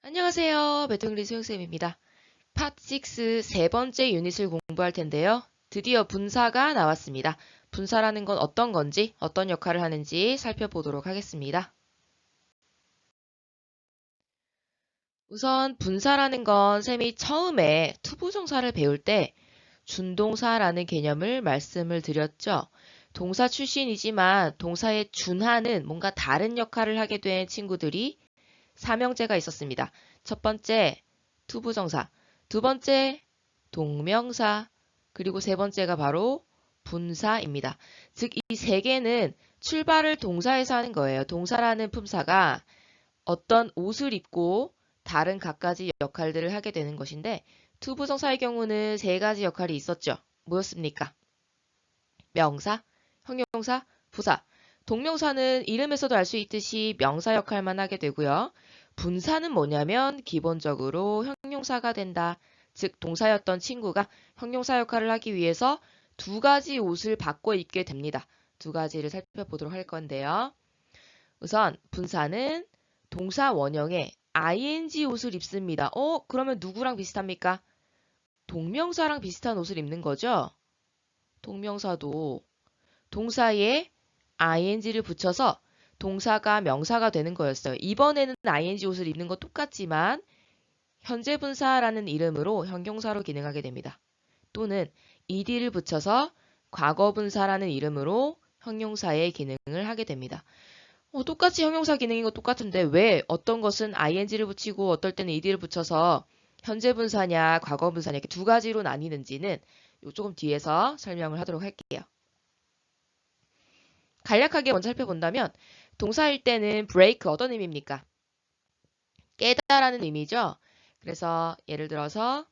안녕하세요. 매통리 수영쌤입니다. 파트 6 세 번째 유닛을 공부할 텐데요. 드디어 분사가 나왔습니다. 분사라는 건 어떤 건지, 어떤 역할을 하는지 살펴보도록 하겠습니다. 우선 분사라는 건 쌤이 처음에 투부정사를 배울 때 준동사라는 개념을 말씀을 드렸죠. 동사 출신이지만 동사에 준하는 뭔가 다른 역할을 하게 된 친구들이 삼형제가 있었습니다. 첫 번째 투부정사, 두 번째 동명사, 그리고 세 번째가 바로 분사입니다. 즉, 이 세 개는 출발을 동사에서 하는 거예요. 동사라는 품사가 어떤 옷을 입고 다른 갖가지 역할들을 하게 되는 것인데, 투부정사의 경우는 세 가지 역할이 있었죠. 뭐였습니까? 명사, 형용사, 부사. 동명사는 이름에서도 알 수 있듯이 명사 역할만 하게 되고요. 분사는 뭐냐면 기본적으로 형용사가 된다. 즉 동사였던 친구가 형용사 역할을 하기 위해서 두 가지 옷을 바꿔 입게 됩니다. 두 가지를 살펴보도록 할 건데요. 우선 분사는 동사 원형에 ing 옷을 입습니다. 그러면 누구랑 비슷합니까? 동명사랑 비슷한 옷을 입는 거죠? 동명사도 동사에 ing를 붙여서 동사가 명사가 되는 거였어요. 이번에는 ing 옷을 입는 거 똑같지만 현재 분사라는 이름으로 형용사로 기능하게 됩니다. 또는 ed를 붙여서 과거 분사라는 이름으로 형용사의 기능을 하게 됩니다. 똑같이 형용사 기능인 거 똑같은데 왜 어떤 것은 ing를 붙이고 어떨 때는 ed를 붙여서 현재 분사냐 과거 분사냐 이렇게 두 가지로 나뉘는지는 조금 뒤에서 설명을 하도록 할게요. 간략하게 먼저 살펴본다면 동사일 때는 break 어떤 의미입니까? 깨다라는 의미죠. 그래서 예를 들어서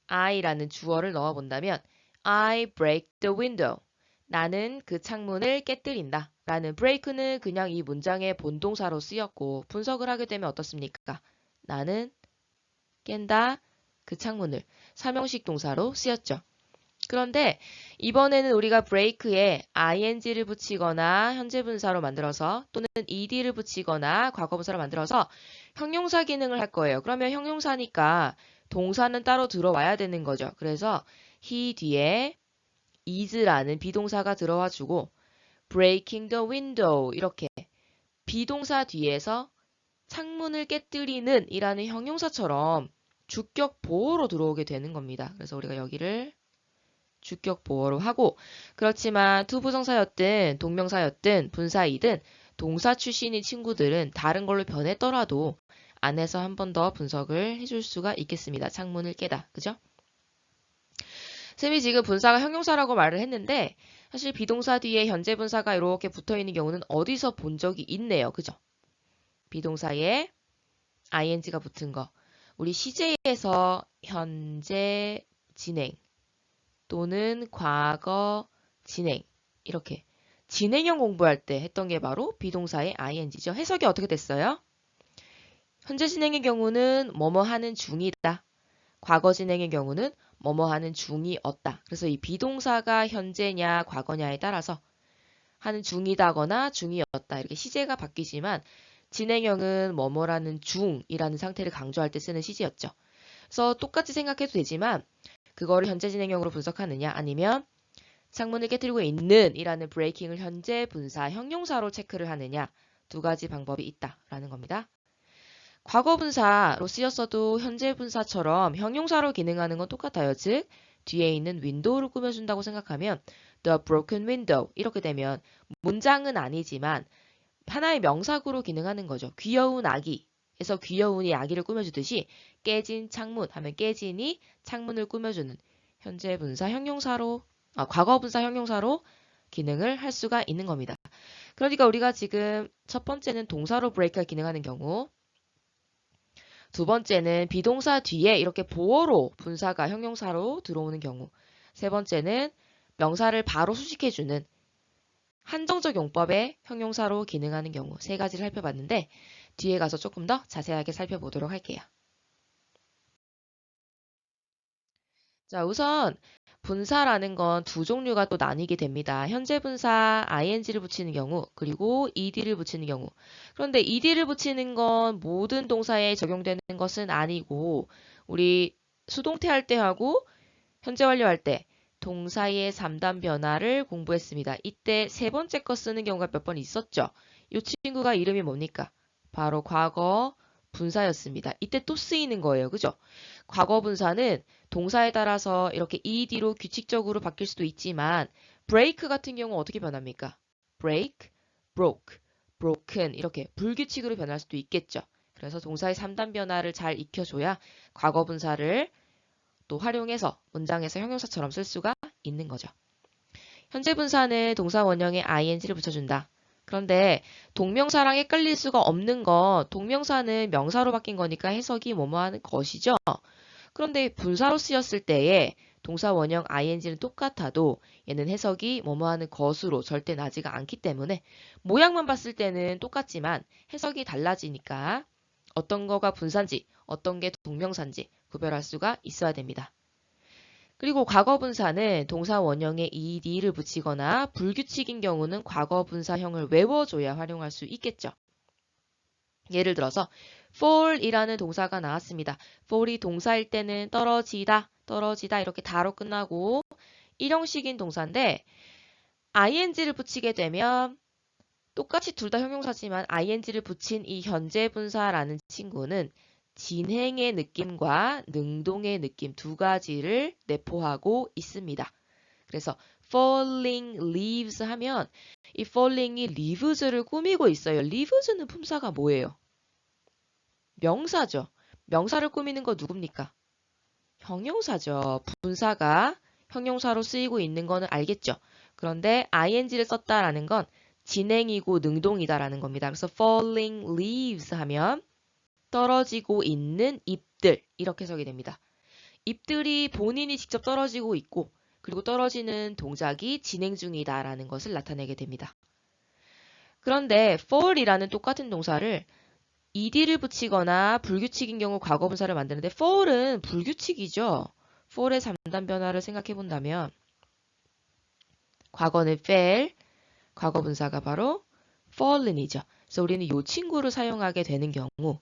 I라는 주어를 넣어본다면 I break the window. 나는 그 창문을 깨뜨린다. 라는 break는 그냥 이 문장의 본동사로 쓰였고 분석을 하게 되면 어떻습니까? 나는 깬다 그 창문을 삼형식 동사로 쓰였죠. 그런데 이번에는 우리가 break에 ing를 붙이거나 현재 분사로 만들어서 또는 ed를 붙이거나 과거 분사로 만들어서 형용사 기능을 할 거예요. 그러면 형용사니까 동사는 따로 들어와야 되는 거죠. 그래서 he 뒤에 is라는 비동사가 들어와 주고 breaking the window 이렇게 비동사 뒤에서 창문을 깨뜨리는 이라는 형용사처럼 주격 보호로 들어오게 되는 겁니다. 그래서 우리가 여기를 주격 보호로 하고 그렇지만 투부정사였든 동명사였든 분사이든 동사 출신인 친구들은 다른 걸로 변했더라도 안에서 한 번 더 분석을 해줄 수가 있겠습니다. 창문을 깨다. 그죠? 쌤이 지금 분사가 형용사라고 말을 했는데 사실 비동사 뒤에 현재 분사가 이렇게 붙어있는 경우는 어디서 본 적이 있네요. 그죠? 비동사에 ing가 붙은 거. 우리 시제에서 현재 진행 또는 과거 진행 이렇게 진행형 공부할 때 했던 게 바로 비동사의 ing죠. 해석이 어떻게 됐어요? 현재 진행의 경우는 뭐뭐 하는 중이다. 과거 진행의 경우는 뭐뭐 하는 중이었다. 그래서 이 비동사가 현재냐 과거냐에 따라서 하는 중이다거나 중이었다. 이렇게 시제가 바뀌지만 진행형은 뭐뭐라는 중이라는 상태를 강조할 때 쓰는 시제였죠. 그래서 똑같이 생각해도 되지만 그거를 현재 진행형으로 분석하느냐 아니면 창문을 깨뜨리고 있는 이라는 브레이킹을 현재 분사 형용사로 체크를 하느냐 두 가지 방법이 있다라는 겁니다. 과거 분사로 쓰였어도 현재 분사처럼 형용사로 기능하는 건 똑같아요. 즉 뒤에 있는 윈도우를 꾸며준다고 생각하면 the broken window 이렇게 되면 문장은 아니지만 하나의 명사구로 기능하는 거죠. 귀여운 아기 에서 귀여운이 아기를 꾸며주듯이 깨진 창문 하면 깨진이 창문을 꾸며주는 현재 분사 형용사로 과거 분사 형용사로 기능을 할 수가 있는 겁니다. 그러니까 우리가 지금 첫 번째는 동사로 브레이크가 기능하는 경우 두 번째는 비동사 뒤에 이렇게 보어로 분사가 형용사로 들어오는 경우 세 번째는 명사를 바로 수식해주는 한정적 용법의 형용사로 기능하는 경우 세 가지를 살펴봤는데 뒤에 가서 조금 더 자세하게 살펴보도록 할게요. 자, 우선 분사라는 건 두 종류가 또 나뉘게 됩니다. 현재 분사 ing를 붙이는 경우, 그리고 ed를 붙이는 경우. 그런데 ed를 붙이는 건 모든 동사에 적용되는 것은 아니고, 우리 수동태 할 때 하고 현재 완료할 때 동사의 3단 변화를 공부했습니다. 이때 세 번째 거 쓰는 경우가 몇 번 있었죠? 이 친구가 이름이 뭡니까? 바로 과거 분사였습니다. 이때 또 쓰이는 거예요. 그죠? 과거 분사는 동사에 따라서 이렇게 ed로 규칙적으로 바뀔 수도 있지만 break 같은 경우 어떻게 변합니까? break, broke, broken 이렇게 불규칙으로 변할 수도 있겠죠. 그래서 동사의 3단 변화를 잘 익혀줘야 과거 분사를 또 활용해서 문장에서 형용사처럼 쓸 수가 있는 거죠. 현재 분사는 동사 원형에 ing를 붙여준다. 그런데 동명사랑 헷갈릴 수가 없는 건 동명사는 명사로 바뀐 거니까 해석이 뭐뭐 하는 것이죠. 그런데 분사로 쓰였을 때에 동사 원형 ing는 똑같아도 얘는 해석이 뭐뭐 하는 것으로 절대 나지가 않기 때문에 모양만 봤을 때는 똑같지만 해석이 달라지니까 어떤 거가 분사인지 어떤 게 동명사인지 구별할 수가 있어야 됩니다. 그리고 과거 분사는 동사 원형에 ed를 붙이거나 불규칙인 경우는 과거 분사형을 외워줘야 활용할 수 있겠죠. 예를 들어서 fall이라는 동사가 나왔습니다. fall이 동사일 때는 떨어지다, 떨어지다 이렇게 다로 끝나고 일형식인 동사인데 ing를 붙이게 되면 똑같이 둘 다 형용사지만 ing를 붙인 이 현재 분사라는 친구는 진행의 느낌과 능동의 느낌 두 가지를 내포하고 있습니다. 그래서 falling leaves 하면 이 falling이 leaves를 꾸미고 있어요. leaves는 품사가 뭐예요? 명사죠. 명사를 꾸미는 거 누굽니까? 형용사죠. 분사가 형용사로 쓰이고 있는 거는 알겠죠. 그런데 ing를 썼다라는 건 진행이고 능동이다라는 겁니다. 그래서 falling leaves 하면 떨어지고 있는 잎들 이렇게 해석이 됩니다. 잎들이 본인이 직접 떨어지고 있고 그리고 떨어지는 동작이 진행 중이다라는 것을 나타내게 됩니다. 그런데 fall이라는 똑같은 동사를 ed를 붙이거나 불규칙인 경우 과거 분사를 만드는데 fall은 불규칙이죠. fall의 3단 변화를 생각해 본다면 과거는 fell, 과거 분사가 바로 fallen이죠. 그래서 우리는 이 친구를 사용하게 되는 경우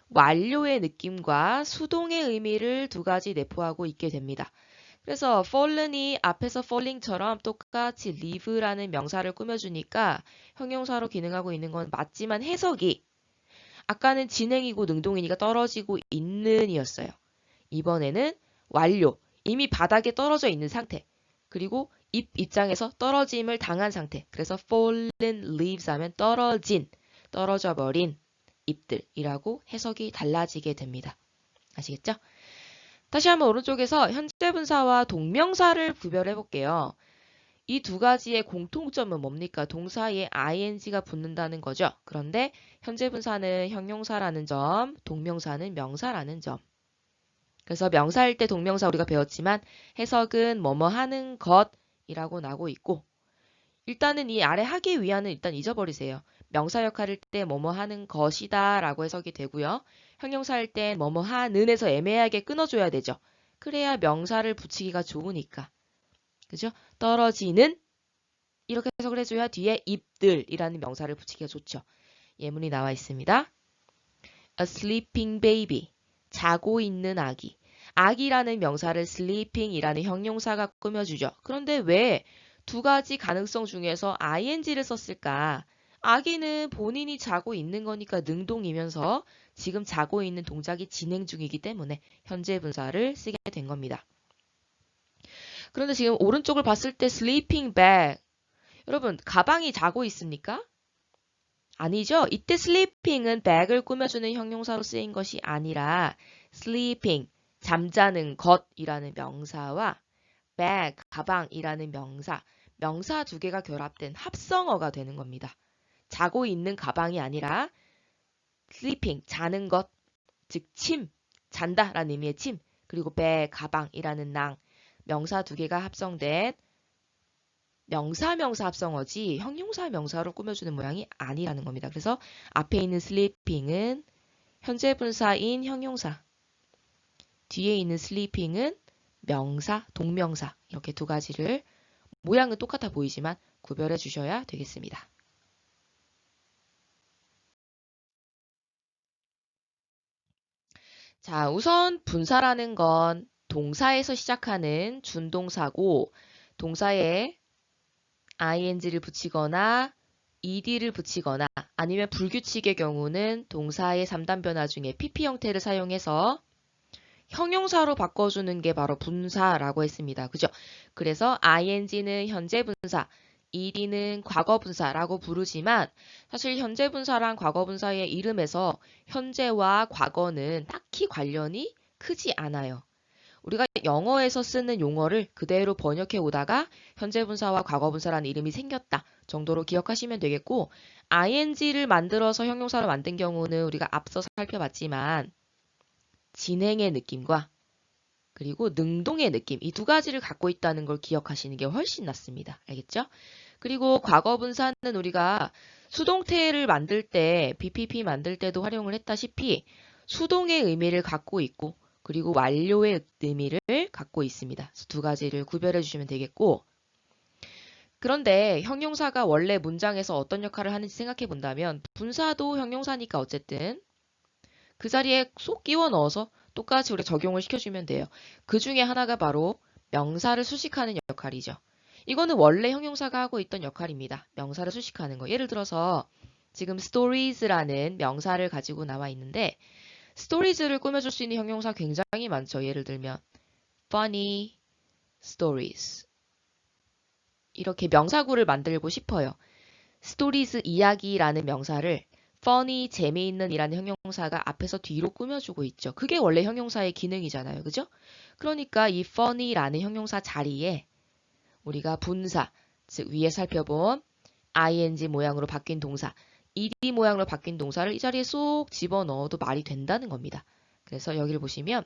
완료의 느낌과 수동의 의미를 두 가지 내포하고 있게 됩니다. 그래서 fallen이 앞에서 falling처럼 똑같이 leave라는 명사를 꾸며주니까 형용사로 기능하고 있는 건 맞지만 해석이 아까는 진행이고 능동이니까 떨어지고 있는 이었어요. 이번에는 완료, 이미 바닥에 떨어져 있는 상태, 그리고 잎 입장에서 떨어짐을 당한 상태. 그래서 fallen leaves 하면 떨어진, 떨어져 버린 잎들이라고 해석이 달라지게 됩니다. 아시겠죠? 다시 한번 오른쪽에서 현재 분사와 동명사를 구별해 볼게요. 이 두 가지의 공통점은 뭡니까? 동사에 ing가 붙는다는 거죠. 그런데 현재 분사는 형용사라는 점, 동명사는 명사라는 점. 그래서 명사일 때 동명사 우리가 배웠지만 해석은 뭐뭐 하는 것이라고 나오고 있고 일단은 이 아래 하기 위한은 일단 잊어버리세요. 명사 역할일 때 뭐뭐 하는 것이다 라고 해석이 되고요. 형용사일 때 뭐뭐 하는에서 애매하게 끊어줘야 되죠. 그래야 명사를 붙이기가 좋으니까. 그죠? 떨어지는 이렇게 해석을 해줘야 뒤에 잎들이라는 명사를 붙이기가 좋죠. 예문이 나와 있습니다. A sleeping baby. 자고 있는 아기. 아기라는 명사를 sleeping이라는 형용사가 꾸며주죠. 그런데 왜 두 가지 가능성 중에서 ing를 썼을까? 아기는 본인이 자고 있는 거니까 능동이면서 지금 자고 있는 동작이 진행 중이기 때문에 현재 분사를 쓰게 된 겁니다. 그런데 지금 오른쪽을 봤을 때 sleeping bag. 여러분, 가방이 자고 있습니까? 아니죠. 이때 sleeping은 bag을 꾸며주는 형용사로 쓰인 것이 아니라 sleeping, 잠자는 것이라는 명사와 bag, 가방이라는 명사 두 개가 결합된 합성어가 되는 겁니다. 자고 있는 가방이 아니라 sleeping, 자는 것, 즉 침, 잔다라는 의미의 침, 그리고 bag, 가방이라는 명사 두 개가 합성된 명사 합성어지 형용사 명사로 꾸며주는 모양이 아니라는 겁니다. 그래서 앞에 있는 sleeping은 현재 분사인 형용사, 뒤에 있는 sleeping은 명사, 동명사 이렇게 두 가지를 모양은 똑같아 보이지만 구별해 주셔야 되겠습니다. 자, 우선 분사라는 건 동사에서 시작하는 준동사고 동사에 ing를 붙이거나 ed를 붙이거나 아니면 불규칙의 경우는 동사의 3단 변화 중에 pp 형태를 사용해서 형용사로 바꿔주는 게 바로 분사라고 했습니다. 그죠? 그래서 ing는 현재 분사, ed는 과거 분사라고 부르지만 사실 현재 분사랑 과거 분사의 이름에서 현재와 과거는 딱히 관련이 크지 않아요. 우리가 영어에서 쓰는 용어를 그대로 번역해 오다가 현재 분사와 과거 분사라는 이름이 생겼다 정도로 기억하시면 되겠고 ing를 만들어서 형용사로 만든 경우는 우리가 앞서 살펴봤지만 진행의 느낌과 그리고 능동의 느낌 이 두 가지를 갖고 있다는 걸 기억하시는 게 훨씬 낫습니다. 알겠죠? 그리고 과거 분사는 우리가 수동태를 만들 때 BPP 만들 때도 활용을 했다시피 수동의 의미를 갖고 있고 그리고 완료의 의미를 갖고 있습니다. 그래서 두 가지를 구별해 주시면 되겠고 그런데 형용사가 원래 문장에서 어떤 역할을 하는지 생각해 본다면 분사도 형용사니까 어쨌든 그 자리에 쏙 끼워 넣어서 똑같이 우리가 적용을 시켜주면 돼요. 그 중에 하나가 바로 명사를 수식하는 역할이죠. 이거는 원래 형용사가 하고 있던 역할입니다. 명사를 수식하는 거. 예를 들어서 지금 stories라는 명사를 가지고 나와 있는데 stories를 꾸며줄 수 있는 형용사 굉장히 많죠. 예를 들면 funny stories 이렇게 명사구를 만들고 싶어요. stories 이야기라는 명사를 funny 재미있는 이라는 형용사가 앞에서 뒤로 꾸며주고 있죠. 그게 원래 형용사의 기능이잖아요. 그죠? 그러니까 이 funny라는 형용사 자리에 우리가 분사, 즉 위에 살펴본 ing 모양으로 바뀐 동사, ed 모양으로 바뀐 동사를 이 자리에 쏙 집어넣어도 말이 된다는 겁니다. 그래서 여기를 보시면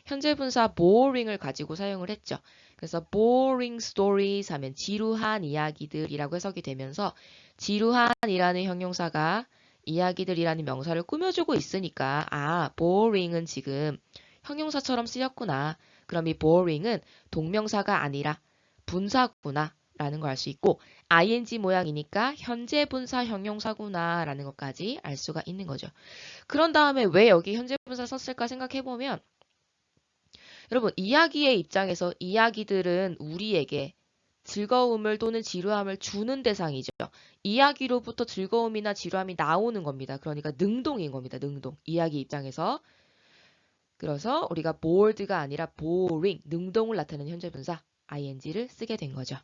현재 분사 boring을 가지고 사용을 했죠. 그래서 boring stories 하면 지루한 이야기들이라고 해석이 되면서 지루한이라는 형용사가 이야기들이라는 명사를 꾸며주고 있으니까 boring은 지금 형용사처럼 쓰였구나. 그럼 이 boring은 동명사가 아니라 분사구나 라는 걸 알 수 있고 ing 모양이니까 현재 분사 형용사구나 라는 것까지 알 수가 있는 거죠. 그런 다음에 왜 여기 현재 분사 썼을까 생각해보면 여러분 이야기의 입장에서 이야기들은 우리에게 즐거움을 또는 지루함을 주는 대상이죠. 이야기로부터 즐거움이나 지루함이 나오는 겁니다. 그러니까 능동인 겁니다. 능동. 이야기 입장에서. 그래서 우리가 bored가 아니라 boring, 능동을 나타내는 현재 분사 ing를 쓰게 된 거죠.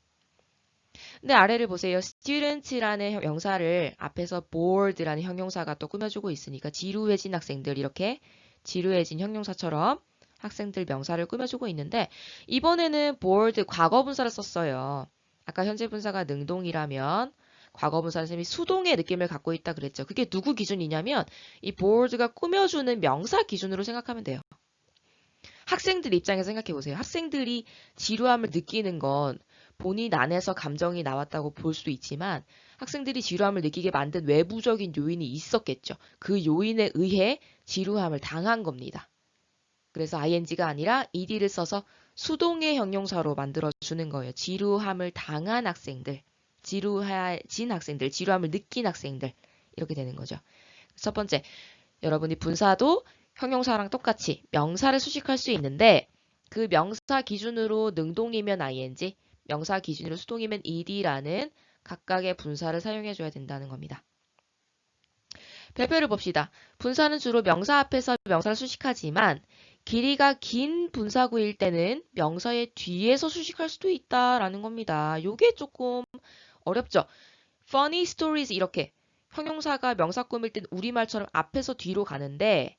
근데 아래를 보세요. student라는 명사를 앞에서 bored라는 형용사가 또 꾸며주고 있으니까 지루해진 학생들 이렇게 지루해진 형용사처럼 학생들 명사를 꾸며주고 있는데 이번에는 bored 과거 분사를 썼어요. 아까 현재 분사가 능동이라면 과거 분사는 쌤이 수동의 느낌을 갖고 있다 그랬죠. 그게 누구 기준이냐면 이 bored가 꾸며주는 명사 기준으로 생각하면 돼요. 학생들 입장에서 생각해 보세요. 학생들이 지루함을 느끼는 건 본인 안에서 감정이 나왔다고 볼 수도 있지만 학생들이 지루함을 느끼게 만든 외부적인 요인이 있었겠죠. 그 요인에 의해 지루함을 당한 겁니다. 그래서 ing가 아니라 ed를 써서 수동의 형용사로 만들어주는 거예요. 지루함을 당한 학생들, 지루해진 학생들, 지루함을 느낀 학생들 이렇게 되는 거죠. 첫 번째, 여러분이 분사도 형용사랑 똑같이 명사를 수식할 수 있는데 그 명사 기준으로 능동이면 ing, 명사 기준으로 수동이면 ed라는 각각의 분사를 사용해줘야 된다는 겁니다. 별표를 봅시다. 분사는 주로 명사 앞에서 명사를 수식하지만 길이가 긴 분사구일 때는 명사의 뒤에서 수식할 수도 있다라는 겁니다. 요게 조금 어렵죠? funny stories 이렇게 형용사가 명사 꾸밀 땐 우리말처럼 앞에서 뒤로 가는데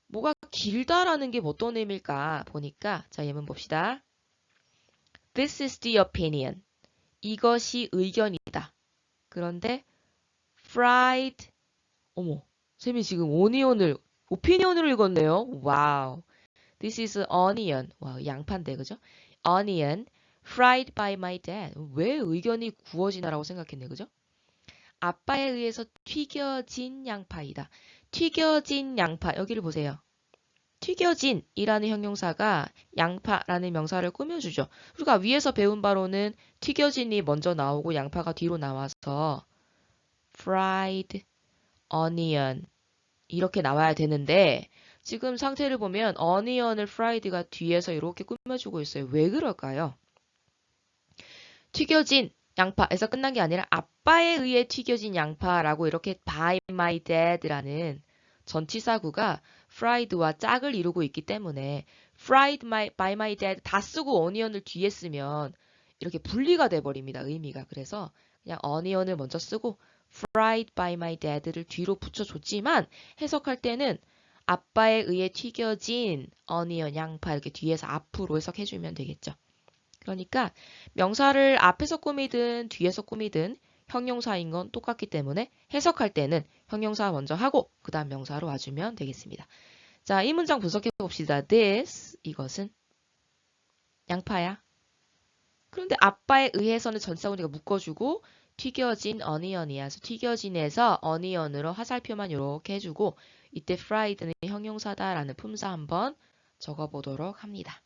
뭐가 길다라는 게 어떤 의미일까 보니까 자 예문 봅시다. This is the opinion. 이것이 의견이다. 그런데 fried 어머 쌤이 지금 opinion을 읽었네요. 와우. This is onion. 와 양파인데 그죠? Onion fried by my dad. 왜 의견이 구워지나라고 생각했네 그죠? 아빠에 의해서 튀겨진 양파이다. 튀겨진 양파 여기를 보세요. 튀겨진이라는 형용사가 양파라는 명사를 꾸며주죠. 우리가 위에서 배운 바로는 튀겨진이 먼저 나오고 양파가 뒤로 나와서 fried onion 이렇게 나와야 되는데 지금 상태를 보면 onion을 fried가 뒤에서 이렇게 꾸며주고 있어요. 왜 그럴까요? 튀겨진 양파에서 끝난 게 아니라 아빠에 의해 튀겨진 양파라고 이렇게 by my dad라는 전치사구가 fried와 짝을 이루고 있기 때문에 fried by my dad 다 쓰고 onion을 뒤에 쓰면 이렇게 분리가 돼버립니다. 의미가. 그래서 그냥 onion을 먼저 쓰고 fried by my dad를 뒤로 붙여줬지만 해석할 때는 아빠에 의해 튀겨진 onion, 양파 이렇게 뒤에서 앞으로 해석해주면 되겠죠. 그러니까 명사를 앞에서 꾸미든 뒤에서 꾸미든 형용사인 건 똑같기 때문에 해석할 때는 형용사 먼저 하고 그 다음 명사로 와주면 되겠습니다. 자, 이 문장 분석해 봅시다. This, 이것은 양파야. 그런데 아빠에 의해서는 전치사 우리가 묶어주고 튀겨진 onion이야. 그래서 튀겨진에서 onion으로 화살표만 이렇게 해주고 이때 fried는 형용사다라는 품사 한번 적어보도록 합니다.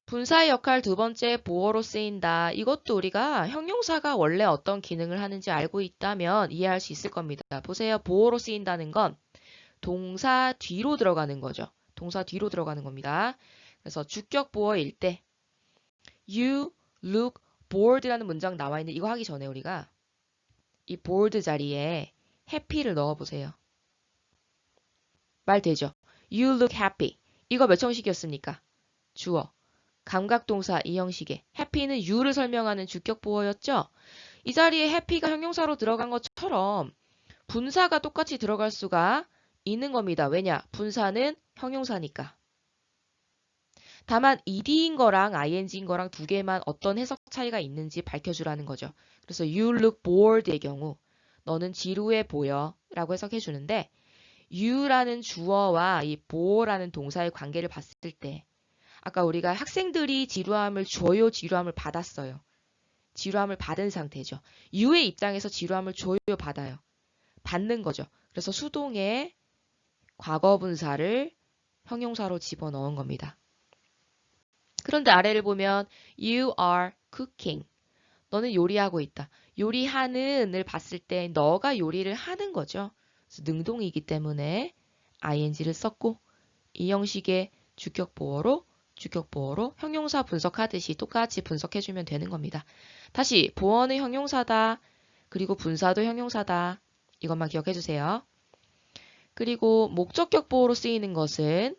분사의 역할 두 번째 보어로 쓰인다. 이것도 우리가 형용사가 원래 어떤 기능을 하는지 알고 있다면 이해할 수 있을 겁니다. 보세요. 보어로 쓰인다는 건 동사 뒤로 들어가는 거죠. 동사 뒤로 들어가는 겁니다. 그래서 주격 보어일 때 You look bored라는 문장 나와 있는데 이거 하기 전에 우리가 이 bored 자리에 happy를 넣어보세요. 말 되죠? You look happy. 이거 몇 형식이었습니까? 주어. 감각동사 이 형식의 happy는 you를 설명하는 주격 보어였죠. 이 자리에 happy가 형용사로 들어간 것처럼 분사가 똑같이 들어갈 수가 있는 겁니다. 왜냐? 분사는 형용사니까. 다만 ed인 거랑 ing인 거랑 두 개만 어떤 해석 차이가 있는지 밝혀주라는 거죠. 그래서 you look bored의 경우 너는 지루해 보여 라고 해석해 주는데 you라는 주어와 이 bore라는 동사의 관계를 봤을 때 아까 우리가 학생들이 지루함을 줘요, 지루함을 받았어요. 지루함을 받은 상태죠. you의 입장에서 지루함을 줘요, 받아요. 받는 거죠. 그래서 수동의 과거 분사를 형용사로 집어넣은 겁니다. 그런데 아래를 보면 you are cooking. 너는 요리하고 있다. 요리하는을 봤을 때 너가 요리를 하는 거죠. 그래서 능동이기 때문에 ing를 썼고 이 형식의 주격보어로 형용사 분석하듯이 똑같이 분석해주면 되는 겁니다. 다시 보어는 형용사다. 그리고 분사도 형용사다. 이것만 기억해주세요. 그리고 목적격 보어로 쓰이는 것은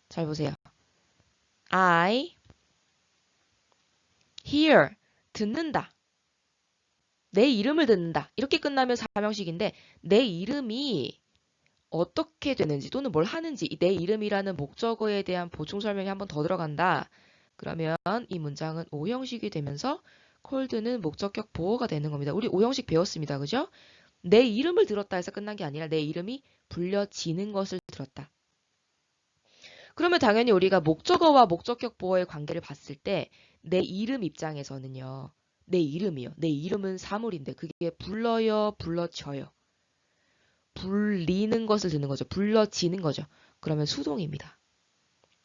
잘 보세요. I hear 듣는다. 내 이름을 듣는다. 이렇게 끝나면 사명식인데 내 이름이 어떻게 되는지 또는 뭘 하는지 내 이름이라는 목적어에 대한 보충 설명이 한 번 더 들어간다. 그러면 이 문장은 오형식이 되면서 cold는 목적격 보어가 되는 겁니다. 우리 오형식 배웠습니다. 그죠? 내 이름을 들었다 해서 끝난 게 아니라 내 이름이 불려지는 것을 들었다. 그러면 당연히 우리가 목적어와 목적격 보어의 관계를 봤을 때 내 이름 입장에서는요. 내 이름이요. 내 이름은 사물인데 그게 불러요, 불러져요. 불리는 것을 듣는 거죠. 불러지는 거죠. 그러면 수동입니다.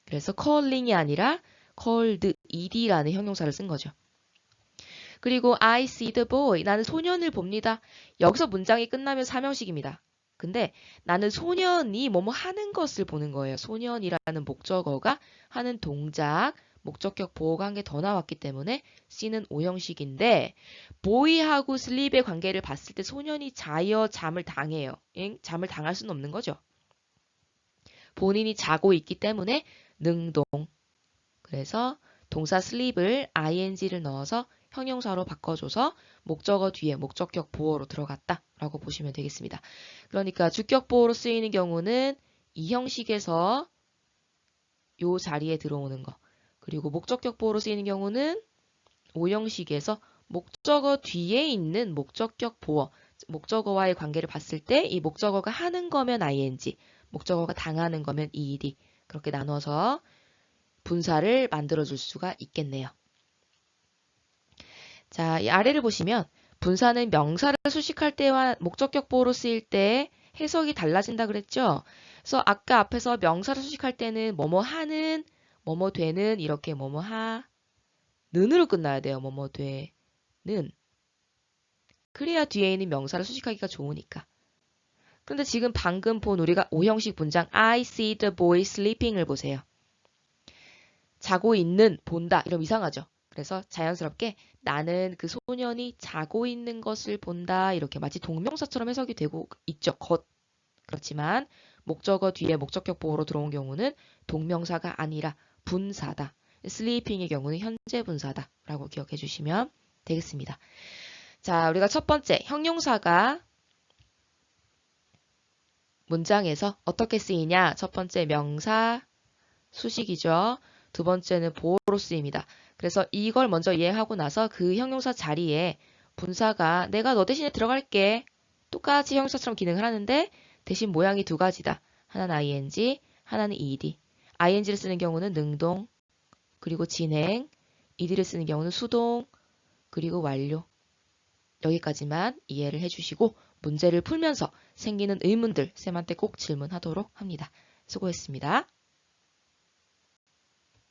그래서 calling이 아니라 called ed라는 형용사를 쓴 거죠. 그리고 I see the boy. 나는 소년을 봅니다. 여기서 문장이 끝나면 사명식입니다. 근데 나는 소년이 뭐뭐 하는 것을 보는 거예요. 소년이라는 목적어가 하는 동작, 목적격 보어가 한 개 더 나왔기 때문에 C는 오형식인데 boy하고 sleep의 관계를 봤을 때 소년이 자여 잠을 당해요. 잠을 당할 수는 없는 거죠. 본인이 자고 있기 때문에 능동. 그래서 동사 sleep을 ing를 넣어서 형용사로 바꿔줘서 목적어 뒤에 목적격 보어로 들어갔다라고 보시면 되겠습니다. 그러니까 주격 보어로 쓰이는 경우는 이 형식에서 요 자리에 들어오는 거. 그리고 목적격 보어로 쓰이는 경우는 오형식에서 목적어 뒤에 있는 목적격 보어, 목적어와의 관계를 봤을 때 이 목적어가 하는 거면 ing, 목적어가 당하는 거면 ed 그렇게 나눠서 분사를 만들어줄 수가 있겠네요. 자, 이 아래를 보시면 분사는 명사를 수식할 때와 목적격 보어로 쓰일 때 해석이 달라진다 그랬죠? 그래서 아까 앞에서 명사를 수식할 때는 뭐뭐 하는, 뭐뭐 되는 이렇게 뭐뭐 하는으로 끝나야 돼요. 뭐뭐 되는. 그래야 뒤에 있는 명사를 수식하기가 좋으니까. 그런데 지금 방금 본 우리가 5형식 문장 I see the boy sleeping을 보세요. 자고 있는, 본다 이러면 이상하죠. 그래서 자연스럽게 나는 그 소년이 자고 있는 것을 본다 이렇게 마치 동명사처럼 해석이 되고 있죠. 그렇지만 목적어 뒤에 목적격 보호로 들어온 경우는 동명사가 아니라 분사다. sleeping의 경우는 현재 분사다라고 기억해 주시면 되겠습니다. 자, 우리가 첫 번째 형용사가 문장에서 어떻게 쓰이냐? 첫 번째 명사, 수식이죠. 두 번째는 보호로 쓰입니다. 그래서 이걸 먼저 이해하고 나서 그 형용사 자리에 분사가 내가 너 대신에 들어갈게. 똑같이 형용사처럼 기능을 하는데 대신 모양이 두 가지다. 하나는 ing, 하나는 ed. ing를 쓰는 경우는 능동, 그리고 진행, ed를 쓰는 경우는 수동, 그리고 완료. 여기까지만 이해를 해주시고 문제를 풀면서 생기는 의문들 쌤한테 꼭 질문하도록 합니다. 수고했습니다.